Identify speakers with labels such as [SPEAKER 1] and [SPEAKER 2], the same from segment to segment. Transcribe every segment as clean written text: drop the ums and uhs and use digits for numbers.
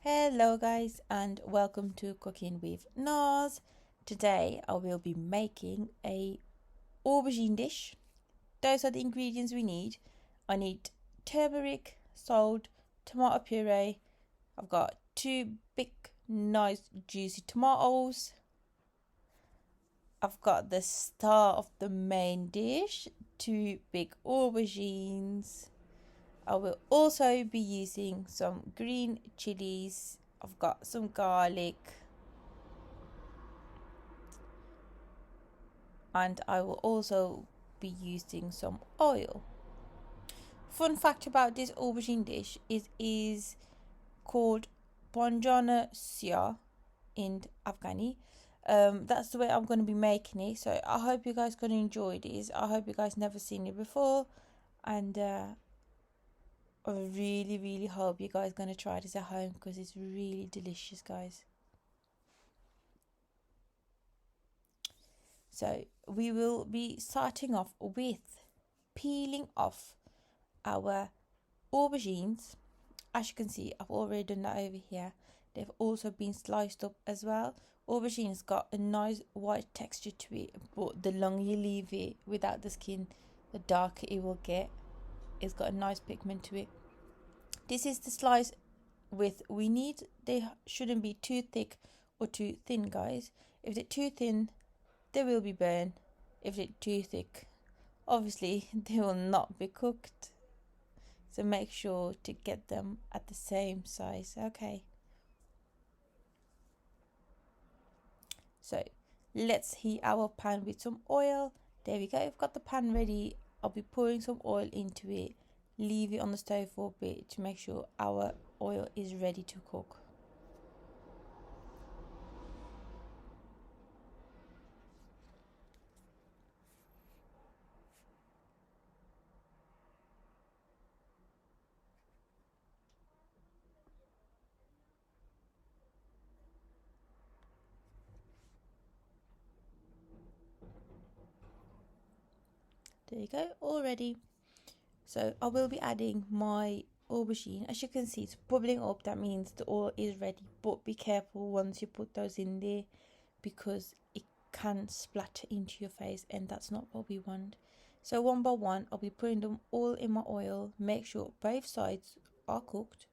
[SPEAKER 1] Hello guys and welcome to Cooking with NAAZ. Today I will be making a aubergine dish. Those are the ingredients we need. I need turmeric, salt, tomato puree. I've got two big nice juicy tomatoes. I've got the star of the main dish, two big aubergines. I will also be using some green chilies. I've got some garlic, and I will also be using some oil. Fun fact about this aubergine dish is called Banjane in Afghani. That's the way I'm going to be making it. So I hope you guys going to enjoy this. I hope you guys never seen it before, and I really hope you guys going to try this at home because it's really delicious, guys. So we will be starting off with peeling off our aubergines. As you can see, I've already done that over here. They've also been sliced up as well. Aubergine's got a nice white texture to it, but the longer you leave it without the skin, the darker it will get. It's got a nice pigment to it. This is the slice width we need. They shouldn't be too thick or too thin, guys. If they're too thin, they will be burned. If they're too thick, obviously they will not be cooked. So make sure to get them at the same size. Okay. So let's heat our pan with some oil. There we go. I've got the pan ready. I'll be pouring some oil into it. Leave it on the stove for a bit to make sure our oil is ready to cook. There you go, all ready. So I will be adding my aubergine. As you can see, it's bubbling up. That means the oil is ready, but be careful once you put those in there because it can splatter into your face, and that's not what we want. So one by one, I'll be putting them all in my oil. Make sure both sides are cooked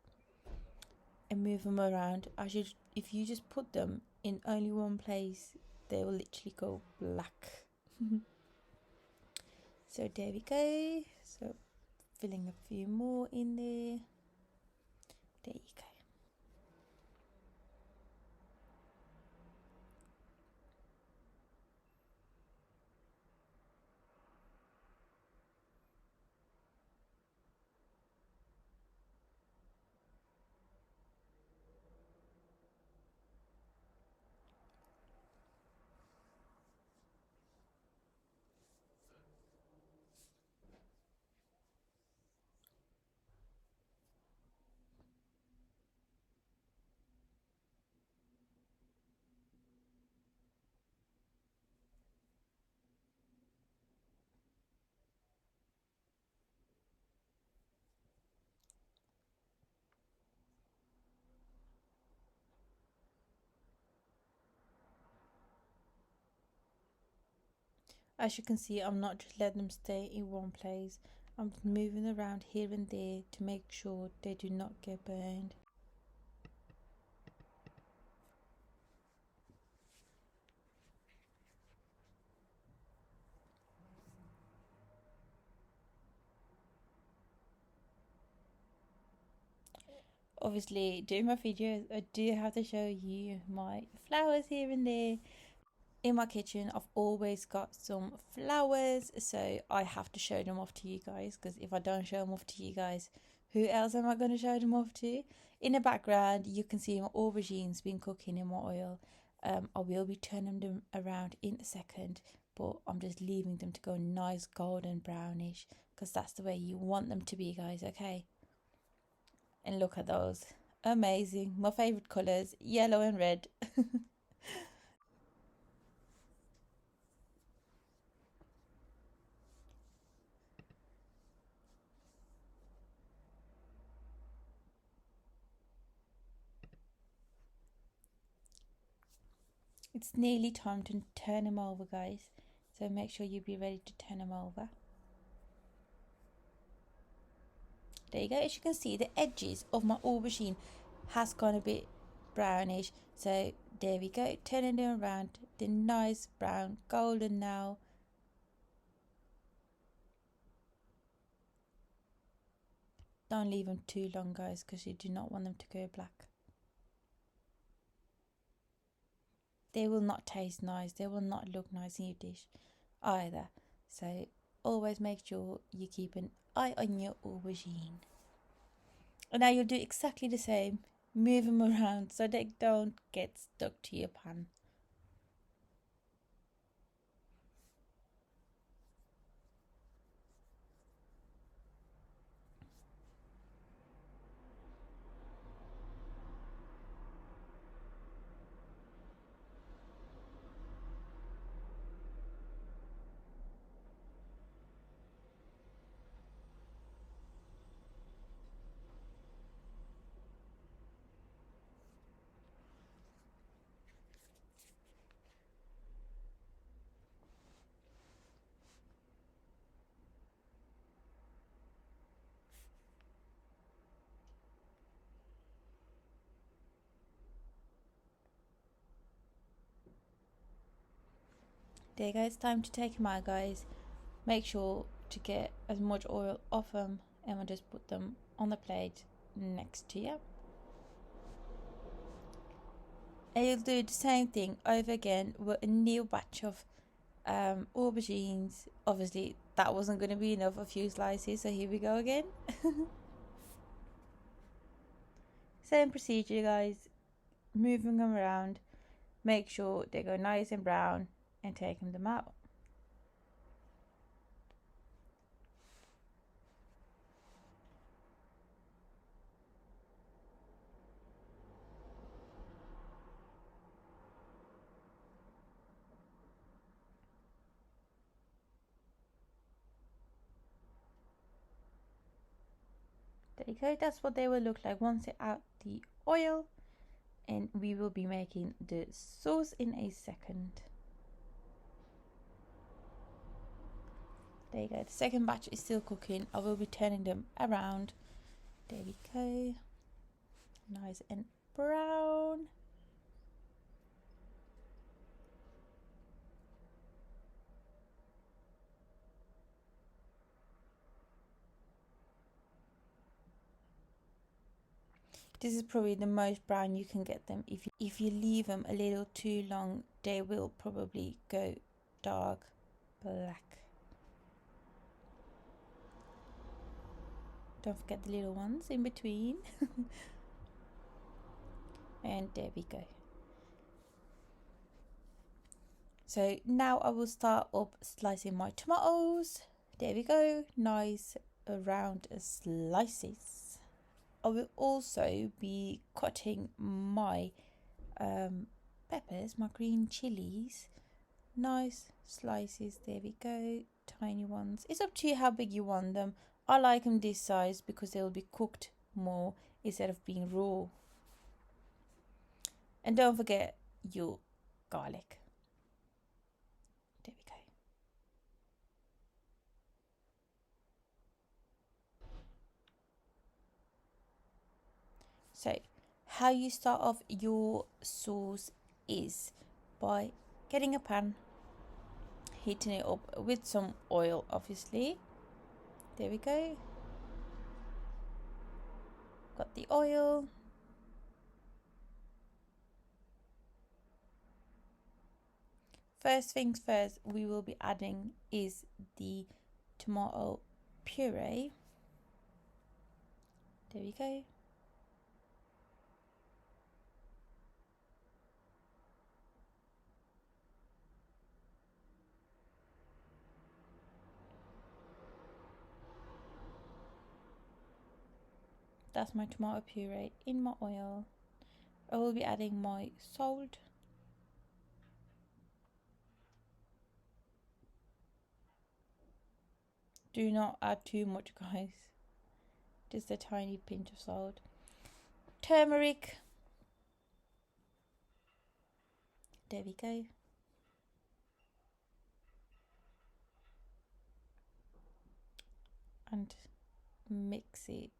[SPEAKER 1] and move them around. If you just put them in only one place, they will literally go black. So there we go. So filling a few more in there. There you go. As you can see, I'm not just letting them stay in one place. I'm just moving around here and there to make sure they do not get burned. Obviously, doing my videos, I do have to show you my flowers here and there. In my kitchen, I've always got some flowers, so I have to show them off to you guys, because if I don't show them off to you guys, who else am I going to show them off to? In the background, you can see my aubergines been cooking in my oil. I will be turning them around in a second, but I'm just leaving them to go nice golden brownish, because that's the way you want them to be, guys, okay? And look at those. Amazing. My favorite colors, yellow and red. It's nearly time to turn them over, guys. So make sure you be ready to turn them over. There you go. As you can see, the edges of my aubergine has gone a bit brownish. So there we go. Turning them around. They're nice brown, golden now. Don't leave them too long, guys, because you do not want them to go black. They will not taste nice. They will not look nice in your dish either. So always make sure you keep an eye on your aubergine. And now you'll do exactly the same. Move them around so they don't get stuck to your pan. There you go, it's time to take them out, guys. Make sure to get as much oil off them, and we'll just put them on the plate next to you. And you'll do the same thing over again with a new batch of aubergines. Obviously that wasn't going to be enough, a few slices, so here we go again. Same procedure, guys. Moving them around, make sure they go nice and brown, and taking them out. There you go, that's what they will look like once they're out the oil, and we will be making the sauce in a second. There you go, the second batch is still cooking. I will be turning them around. There we go, nice and brown. This is probably the most brown you can get them. If you leave them a little too long, they will probably go dark black. Don't forget the little ones in between. And there we go. So now I will start up slicing my tomatoes. There we go, nice round slices. I will also be cutting my peppers, my green chilies. Nice slices, there we go, tiny ones. It's up to you how big you want them. I like them this size because they will be cooked more instead of being raw. And don't forget your garlic. There we go. So how you start off your sauce is by getting a pan, heating it up with some oil, obviously. There we go. Got the oil. First things first, we will be adding is the tomato puree. There we go. That's my tomato puree in my oil. I will be adding my salt. Do not add too much, guys. Just a tiny pinch of salt. Turmeric. There we go. And mix it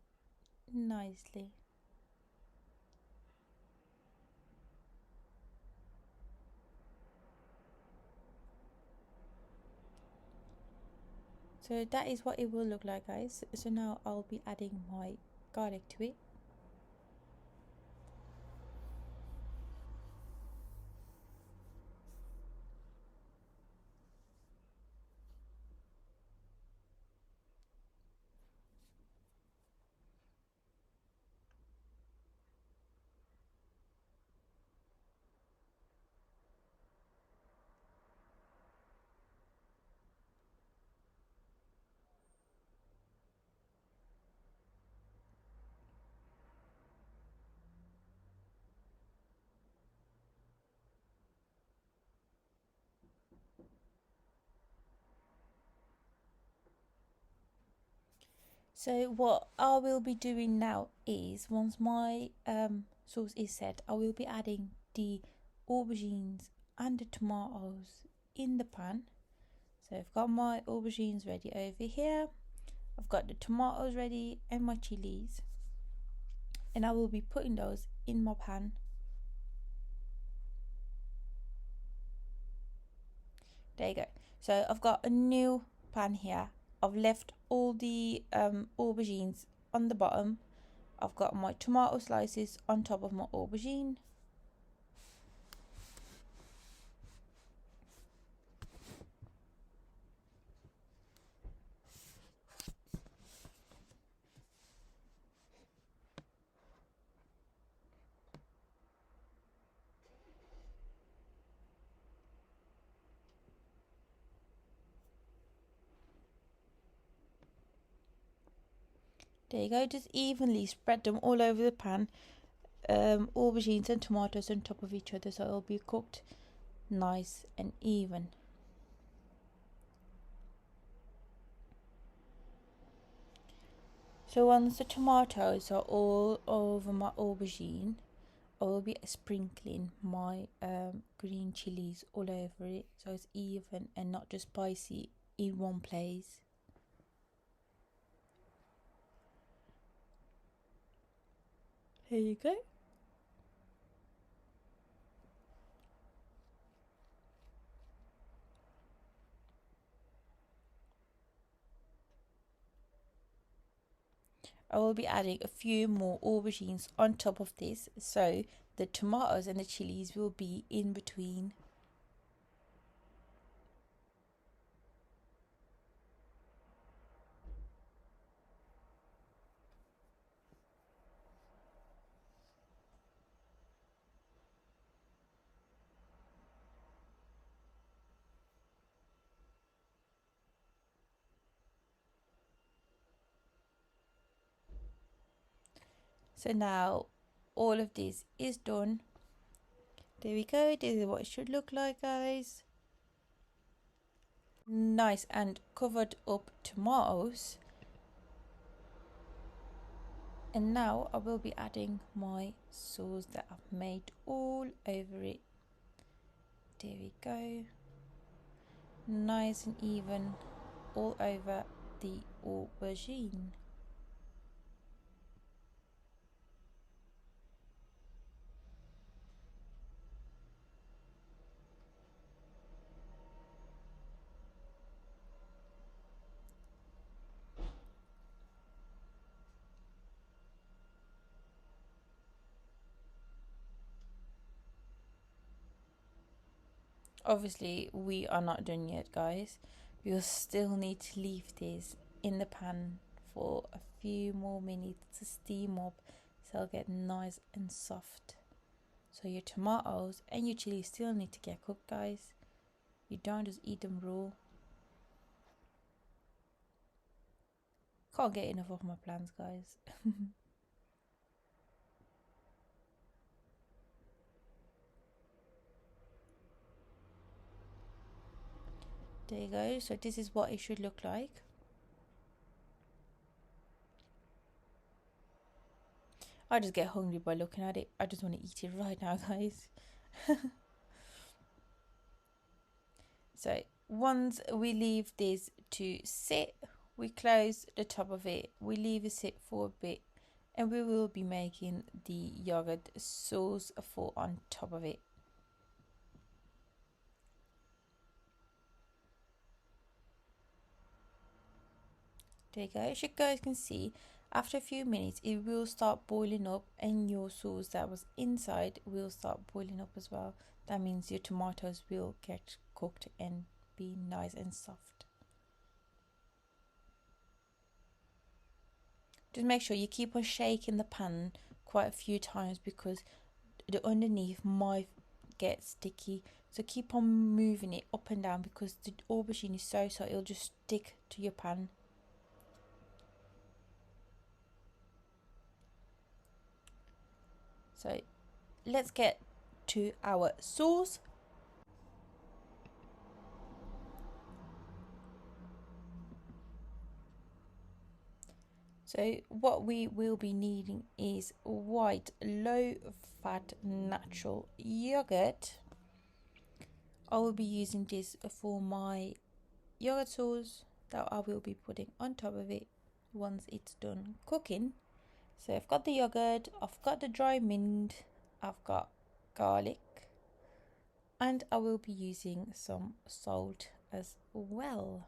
[SPEAKER 1] nicely. So that is what it will look like, guys. So now I'll be adding my garlic to it. So what I will be doing now is, once my sauce is set, I will be adding the aubergines and the tomatoes in the pan. So I've got my aubergines ready over here. I've got the tomatoes ready and my chilies. And I will be putting those in my pan. There you go. So I've got a new pan here. I've left all the aubergines on the bottom. I've got my tomato slices on top of my aubergine. There you go, just evenly spread them all over the pan. Aubergines and tomatoes on top of each other, so it'll be cooked nice and even. So once the tomatoes are all over my aubergine, I will be sprinkling my green chilies all over it, so it's even and not just spicy in one place. Here you go. I will be adding a few more aubergines on top of this, so the tomatoes and the chilies will be in between. So now all of this is done. There we go. This is what it should look like, guys. Nice and covered up tomatoes. And now I will be adding my sauce that I've made all over it. There we go. Nice and even all over the aubergine. Obviously, we are not done yet, guys. We'll still need to leave this in the pan for a few more minutes to steam up, so it'll get nice and soft. So your tomatoes and your chili still need to get cooked, guys. You don't just eat them raw. Can't get enough of my plans, guys. There you go. So this is what it should look like. I just get hungry by looking at it. I just want to eat it right now, guys. So once we leave this to sit, we close the top of it, we leave it sit for a bit, and we will be making the yogurt sauce for on top of it. There you go. As you guys can see, after a few minutes it will start boiling up, and your sauce that was inside will start boiling up as well. That means your tomatoes will get cooked and be nice and soft. Just make sure you keep on shaking the pan quite a few times because the underneath might get sticky. So keep on moving it up and down because the aubergine is so it'll just stick to your pan. So let's get to our sauce. So what we will be needing is white low fat natural yogurt. I will be using this for my yogurt sauce that I will be putting on top of it once it's done cooking. So I've got the yogurt, I've got the dry mint, I've got garlic, and I will be using some salt as well.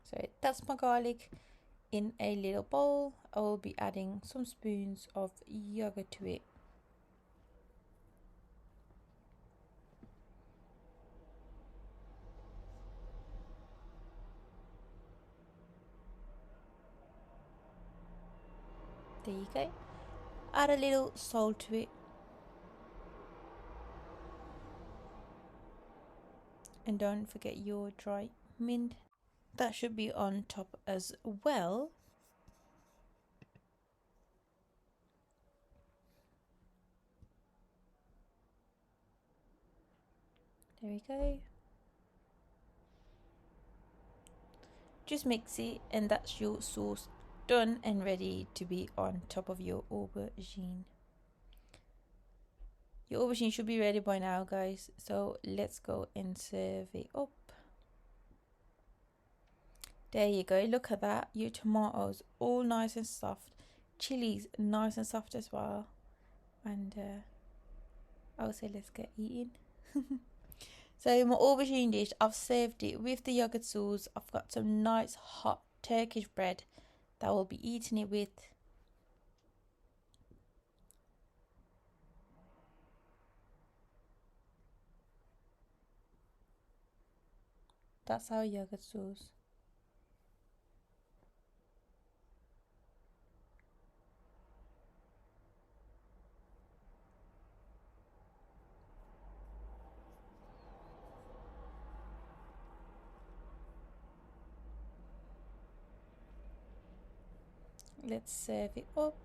[SPEAKER 1] So that's my garlic in a little bowl. I will be adding some spoons of yogurt to it. There you go. Add a little salt to it. And don't forget your dry mint. That should be on top as well. There we go. Just mix it, and that's your sauce done and ready to be on top of your aubergine. Your aubergine should be ready by now, guys. So let's go and serve it up. There you go. Look at that. Your tomatoes all nice and soft. Chilies nice and soft as well. And I would say let's get eating. So my aubergine dish, I've served it with the yogurt sauce. I've got some nice hot Turkish bread that I will be eating it with. That's our yogurt sauce. Let's serve it up.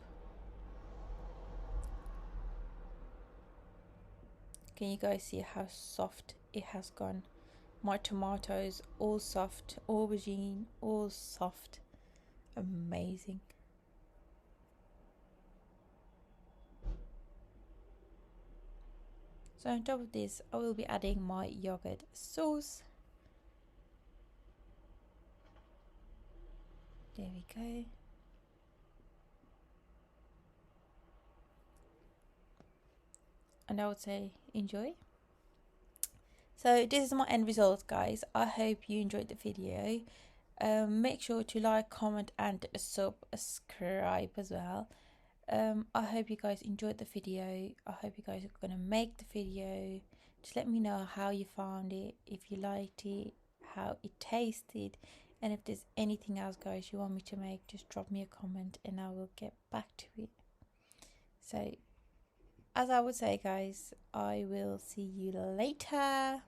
[SPEAKER 1] Can you guys see how soft it has gone? My tomatoes all soft, aubergine all soft. Amazing. So on top of this, I will be adding my yogurt sauce. There we go. And I would say enjoy. So this is my end result, guys. I hope you enjoyed the video. Make sure to like, comment and subscribe as well. I hope you guys enjoyed the video. I hope you guys are gonna make the video. Just let me know how you found it, if you liked it, how it tasted, and if there's anything else, guys, you want me to make, just drop me a comment and I will get back to it. So as I would say, guys, I will see you later.